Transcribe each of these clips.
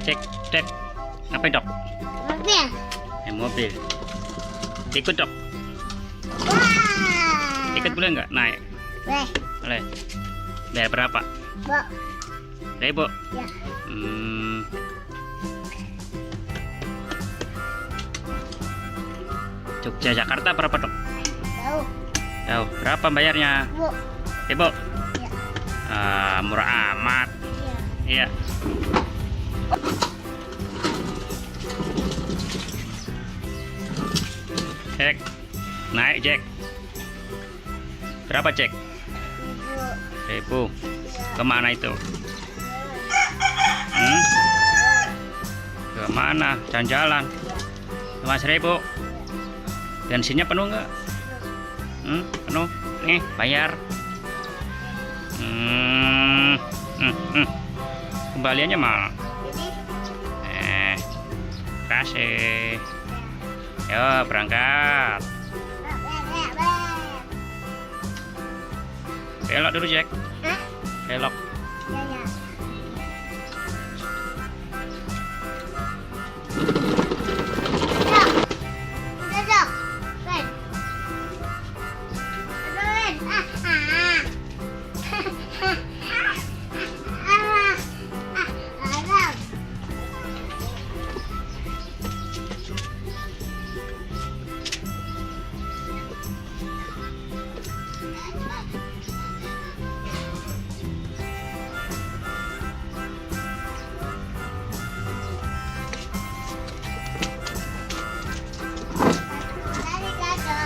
Cek, cek. Apa dok? Mobil. Mobil. Ikut dok. Wah. Ikut boleh nggak naik? Boleh. Boleh. Bayar berapa? Bu. 1.000. Ya. Jogja Jakarta berapa dok? Tahu. Jauh. Berapa bayarnya? Bu. Ibu? Ya. Murah amat. Iya. Iya. Cek. Naik Jack. Berapa Jack? Ibu. 1.000. Kemana itu? Kemana? Jalan-jalan. Cuma 1.000. Bensinnya penuh nggak? Penuh. Nih, bayar. Kembaliannya mana? Kasih. Yo, berangkat. Belok dulu Jack. Hah? Belok. Ya, ya. Dok. Udah, Dok. Ben. Aduh, Ben. Adam. Dari kado.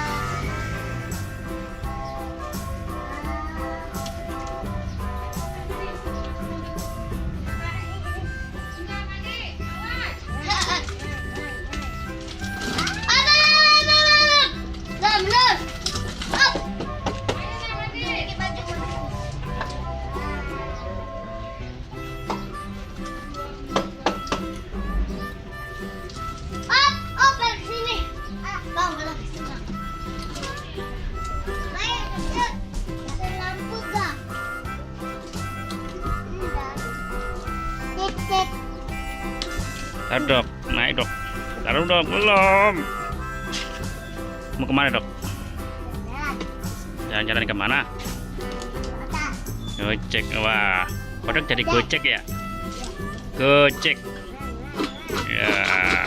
Taruh dok, naik dok. Taruh dok, belum. Mau kemana dok? Jalan-jalan kemana? Gojek, wah. Kodok jadi gojek ya? Gojek. Ya.